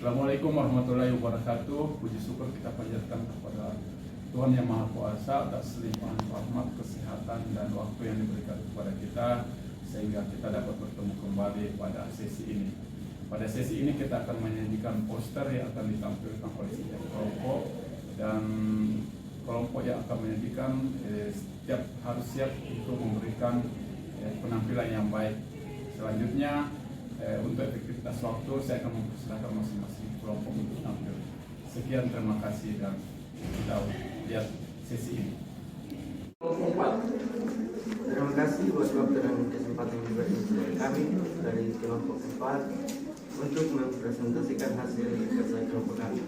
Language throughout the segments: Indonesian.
Assalamualaikum warahmatullahi wabarakatuh. Puji syukur kita panjatkan kepada Tuhan Yang Maha Kuasa atas limpahan rahmat, kesehatan, dan waktu yang diberikan kepada kita sehingga kita dapat bertemu kembali pada sesi ini. Pada sesi ini kita akan menyajikan poster yang akan ditampilkan oleh setiap kelompok, dan kelompok yang akan menyajikan setiap harus siap untuk memberikan penampilan yang baik. Selanjutnya untuk efektivitas waktu saya akan mempersilahkan masing-masing kelompok untuk tampil. Sekian, terima kasih, dan kita lihat sesi ini. Terima kasih buat waktu dan kesempatan yang diberikan kepada kami dari kelompok 4 untuk mempresentasikan hasil kerja kelompok kami.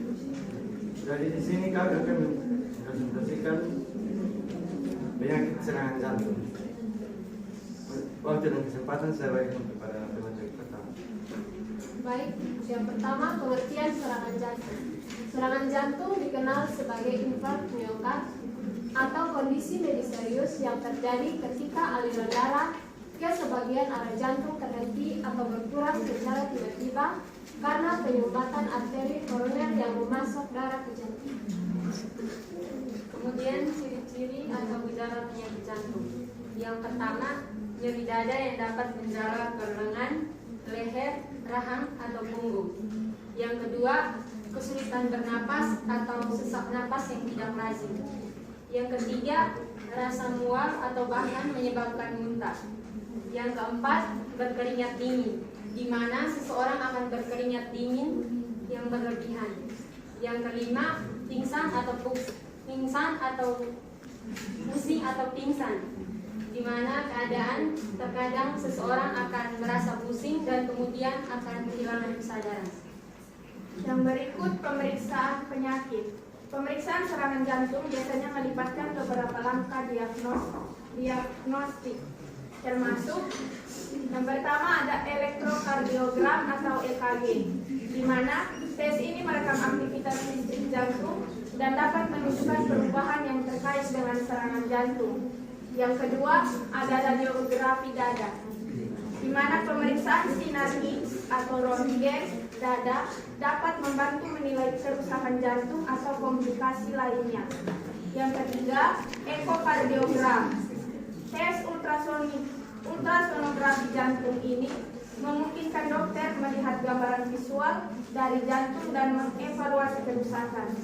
Dari di sini kami akan mempresentasikan penyakit serangan jantung. Waktu dan kesempatan saya berikan kepada pemateri pertama. Baik, yang pertama pengertian serangan jantung. Serangan jantung dikenal sebagai infark miokard atau kondisi medis serius yang terjadi ketika aliran darah ke sebagian arah jantung terhenti atau berkurang secara tiba-tiba karena penyumbatan arteri koroner yang memasok darah ke jantung. Kemudian ciri-ciri atau gejala penyakit jantung. Yang pertama, nyeri dada yang dapat menjalar ke lengan, leher, rahang, atau punggung. Yang kedua, kesulitan bernapas atau sesak napas yang tidak lazim. Yang ketiga, rasa mual atau bahkan menyebabkan muntah. Yang keempat, berkeringat dingin, di mana seseorang akan berkeringat dingin yang berlebihan. Yang kelima, pingsan atau pusing atau pingsan, di mana keadaan terkadang seseorang akan merasa pusing dan kemudian akan kehilangan kesadaran. Yang berikut pemeriksaan penyakit. Pemeriksaan serangan jantung biasanya melibatkan beberapa langkah diagnostik, termasuk yang pertama ada elektrokardiogram atau EKG, di mana tes ini merekam aktivitas listrik jantung dan dapat menunjukkan perubahan yang terkait dengan serangan jantung. Yang kedua ada radiografi dada, di mana pemeriksaan sinar X atau röntgen dada dapat membantu menilai kerusakan jantung atau komplikasi lainnya. Yang ketiga, ekokardiogram. Tes ultrasonografi jantung ini memungkinkan dokter melihat gambaran visual dari jantung dan mengevaluasi kerusakan.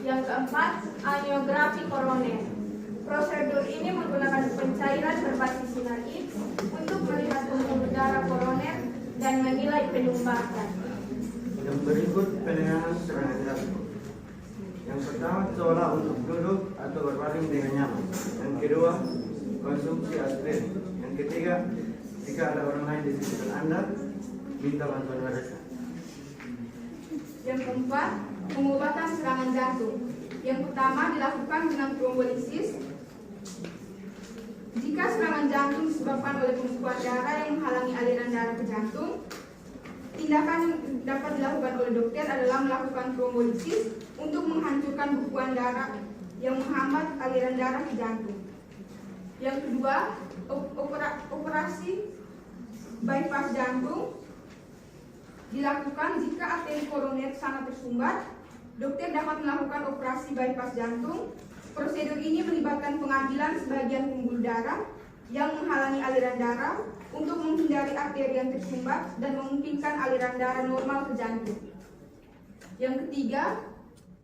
Yang keempat, angiografi koroner. Prosedur ini menggunakan pencairan berbasis sinar X untuk melihat pembuluh darah koroner dan menilai penyumbatan. Yang berikut penanganan serangan jantung. Yang pertama, coba untuk duduk atau berbaring dengan nyaman. Yang kedua, konsumsi aspirin. Yang ketiga, jika ada orang lain di sekitar Anda, minta bantuan mereka. Yang keempat, pengobatan serangan jantung. Yang pertama dilakukan dengan trombolisis. Jika serangan jantung disebabkan oleh pembekuan darah yang menghalangi aliran darah ke jantung, tindakan yang dapat dilakukan oleh dokter adalah melakukan trombolisis untuk menghancurkan bekuan darah yang menghambat aliran darah ke jantung. Yang kedua, operasi bypass jantung dilakukan jika arteri koroner sangat tersumbat. Dokter dapat melakukan operasi bypass jantung. Prosedur ini melibatkan pengambilan sebagian pembuluh darah yang menghalangi aliran darah untuk menghindari arteri yang tersumbat dan memungkinkan aliran darah normal ke jantung. Yang ketiga,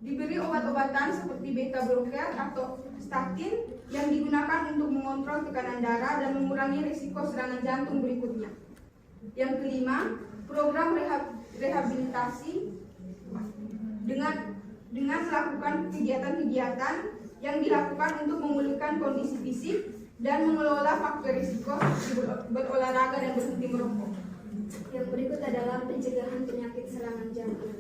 diberi obat-obatan seperti beta blocker atau statin yang digunakan untuk mengontrol tekanan darah dan mengurangi risiko serangan jantung berikutnya. Yang kelima, program rehabilitasi dengan melakukan kegiatan-kegiatan yang dilakukan untuk memulihkan kondisi fisik dan mengelola faktor risiko berolahraga dan berhenti merokok. Yang berikut adalah pencegahan penyakit serangan jantung.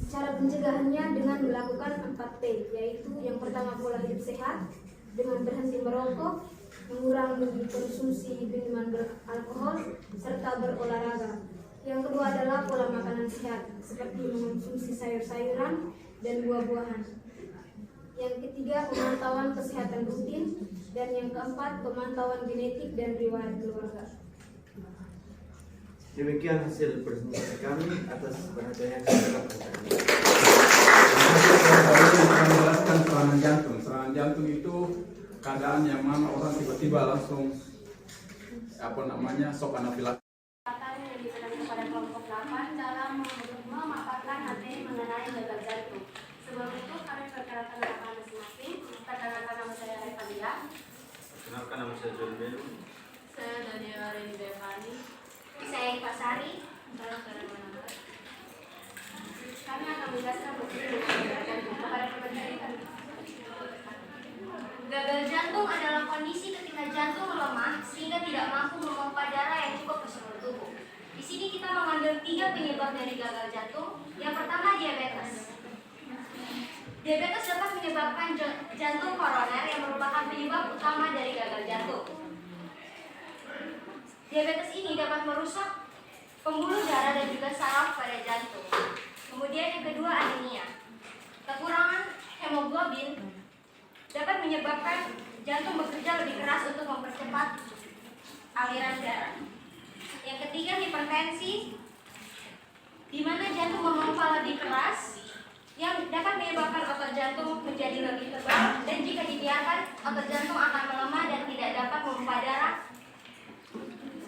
Cara pencegahannya dengan melakukan 4P, yaitu yang pertama pola hidup sehat dengan berhenti merokok, mengurangi konsumsi minuman beralkohol, serta berolahraga. Yang kedua adalah pola makanan sehat, seperti mengonsumsi sayur-sayuran dan buah-buahan. Yang ketiga, pemantauan kesehatan rutin. Dan yang keempat, pemantauan genetik dan riwayat keluarga. Demikian hasil presentasi kami atas perhatiannya kami lakukan. Saya menjelaskan serangan jantung. Serangan jantung itu keadaan yang mana orang tiba-tiba langsung shock anafilaksis. Yang diberikan kepada kelompok 8 dalam memaparkan materi mengenai gagal jantung. Sebelum itu kami perkenalkan nama masing-masing. Perkenalkan nama saya Revalia. Kenalkan nama saya John Belu. Saya Daniela Reni Devani. Saya Pasari. Kami akan menjelaskan materi gagal jantung kepada pemateri kami. Gagal jantung adalah kondisi ketika jantung melemah sehingga tidak mampu memompa darah yang cukup ke seluruh tubuh. Di sini kita mengambil 3 penyebab dari gagal jantung. Yang pertama, diabetes. Diabetes dapat menyebabkan jantung koroner yang merupakan penyebab utama dari gagal jantung. Diabetes ini dapat merusak pembuluh darah dan juga saraf pada jantung. Kemudian yang kedua, anemia. Kekurangan hemoglobin dapat menyebabkan jantung bekerja lebih keras untuk mempercepat aliran darah. Yang ketiga, hipertensi, di mana jantung memompa lebih keras yang dapat menyebabkan otot jantung menjadi lebih tebal, dan jika dibiarkan otot jantung akan melemah dan tidak dapat memompa darah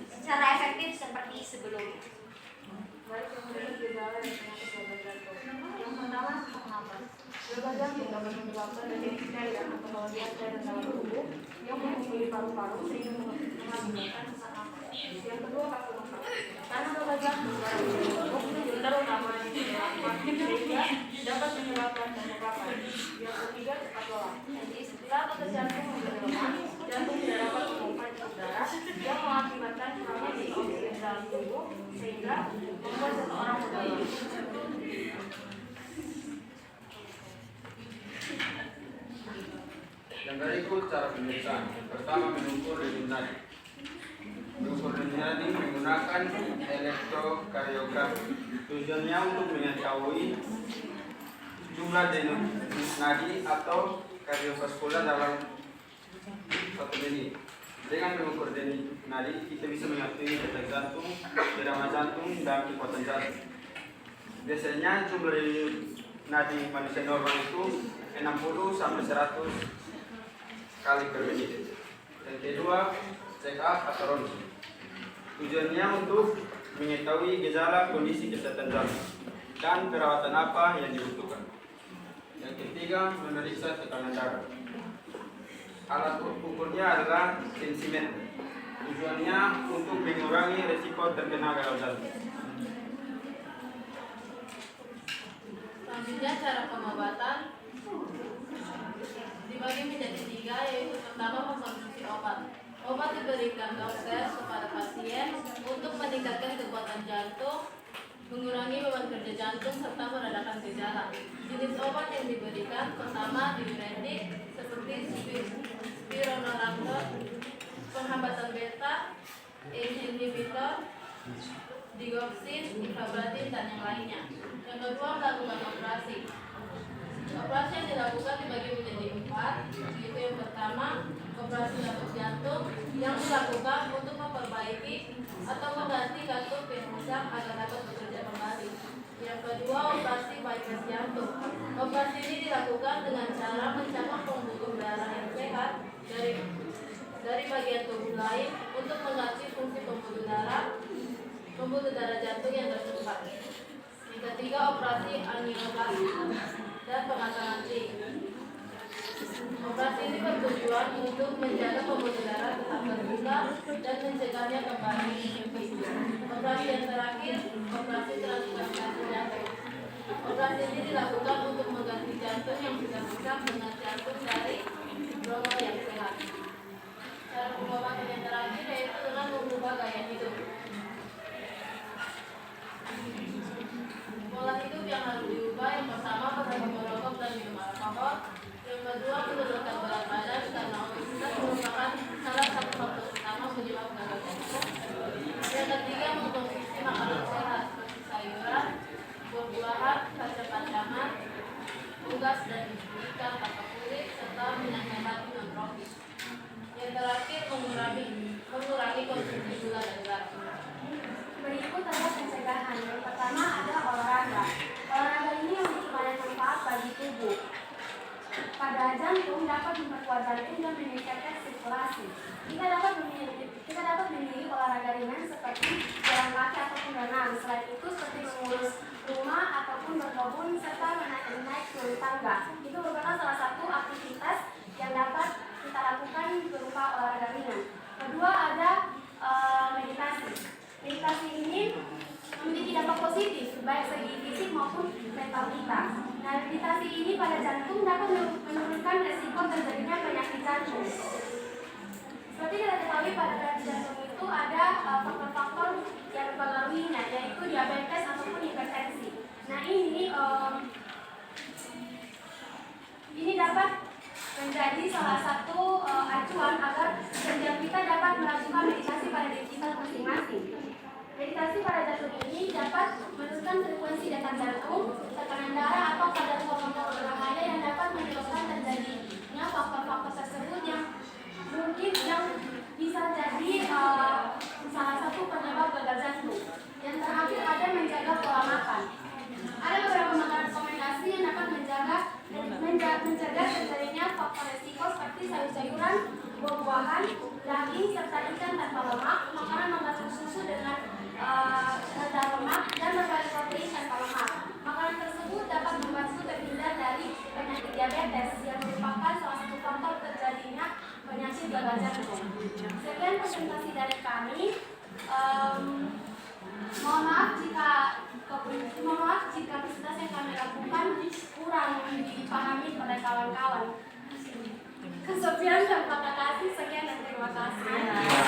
secara efektif seperti sebelumnya. Baik, kemudian gejala dan penyakit gagal jantung. Yang pertama, sesak napas. Gagal jantung dapat menyebabkan defisit cairan atau kelebihan cairan dalam tubuh yang menghubungi paru-paru sehingga mengakibatkan sesak napas. Yang kedua, kaku bengkak. Karena gagal jantung darah menumpuk, terutama di sehingga dapat menyebabkan pembengkakan. Yang ketiga, cepat lelah. Setelah otot jantung menjadi lemah, jantung tidak dapat memompa cukup darah yang mengakibatkan kurangnya di oksigen dalam tubuh sehingga membuat seseorang mudah lelah. Yang berikut cara pemeriksaan. Pertama, mengukur denyut nadi. Mengukur denyut nadi menggunakan elektrokardiografi. Tujuannya untuk mengetahui jumlah denyut nadi atau kardiovaskular dalam 1 menit. Dengan mengukur denyut nadi, kita bisa mengetahui detak jantung, irama jantung, dan kekuatan jantung. Biasanya jumlah denyut nadi manusia normal itu 60 sampai 100 kali per menit. Yang kedua, check up atau ronsen. Tujuannya untuk mengetahui gejala kondisi kesehatan jantung dan perawatan apa yang dibutuhkan. Yang ketiga, memeriksa tekanan darah. Alat ukurnya adalah tensimeter. Tujuannya untuk mengurangi resiko terkena gagal jantung. Selanjutnya, cara pengobatan dibagi menjadi 3, yaitu pertama, mengkonsumsi obat. Obat diberikan dokter kepada pasien untuk meningkatkan kekuatan jantung, mengurangi beban kerja jantung, serta meredakan gejala. Jenis obat yang diberikan pertama diuretik seperti spironolactone, penghambatan beta, ACE inhibitor, digoxin, ifabratin, dan yang lainnya. Yang kedua, melakukan operasi. Operasi yang dilakukan dibagi menjadi 4, yaitu yang pertama, operasi katup jantung yang dilakukan untuk memperbaiki atau mengganti katup yang rusak agar dapat bekerja kembali. Yang kedua, operasi bypass jantung. Operasi ini dilakukan dengan cara mencabut pembuluh darah yang sehat dari bagian tubuh lain untuk mengganti fungsi pembuluh darah jantung yang tersumbat. Yang ketiga, operasi angioplasti dan pemasangan ring. Operasi ini bertujuan untuk menjaga pembuluh darah tetap terbuka dan mencegahnya kembali menyempit. Operasi yang terakhir, operasi transplantasi jantung. Operasi ini dilakukan untuk mengganti jantung yang sudah rusak dengan jantung dari donor yang sehat. Cara pengobatan yang terakhir yaitu dengan mengubah gaya hidup. Pola hidup yang harus diubah, yang pertama, berhenti merokok dan minum alkohol. Yang kedua, menurunkan berat badan karena obesitas merupakan salah satu faktor utama penyebab gagal jantung. Yang ketiga, mengkonsumsi makanan sehat seperti sayuran, buah-buahan, kacang-kacangan, unggas dan ikan tanpa kulit, serta minyak sehat non tropis. Yang terakhir, mengurangi konsumsi gula dan garam. Berikut ada pencegahan. Yang pertama ada olahraga. Olahraga ini memiliki banyak manfaat bagi tubuh. Pada jantung dapat memperkuat jantung dan meningkatkan sirkulasi. Kita dapat memilih olahraga ringan seperti jalan kaki ataupun berenang. Selain itu seperti mengurus rumah ataupun berkebun serta menaik turun tangga. Itu merupakan salah satu aktivitas yang dapat kita lakukan berupa olahraga ringan. Kedua ada meditasi. Meditasi ini memiliki dampak positif baik segi fisik maupun mental kita. Nah, meditasi ini pada jantung dapat menurunkan resiko terjadinya penyakit jantung. Seperti kita ketahui pada penyakit jantung itu ada faktor-faktor yang mempengaruhinya, yaitu diabetes ataupun hipertensi. Nah, ini dapat menjadi salah satu acuan agar setiap kita dapat melakukan meditasi pada diri kita masing-masing. Meditasi pada jantung ini dapat menurunkan frekuensi detak jantung, tekanan darah atau kadar hormon berbahaya yang dapat menyebabkan terjadinya faktor-faktor tersebut yang mungkin yang bisa jadi salah satu penyebab gagal jantung. Yang terakhir ada menjaga pola makan. Ada beberapa makanan rekomendasi yang dapat mencegah terjadinya faktor resiko seperti sayur-sayuran, buah-buahan, daging serta ikan tanpa lemak, makanan mengandung susu dengan rendah lemak dan berbagai protein tanpa lemak. Makanan tersebut dapat membantu terhindar dari penyakit diabetes yang merupakan salah satu faktor terjadinya penyakit gagal jantung. Sekian presentasi dari kami. Mohon maaf jika presentasi yang kami lakukan kurang dipahami oleh kawan-kawan. Kesepian dan terima kasih. Sekian dan terima kasih.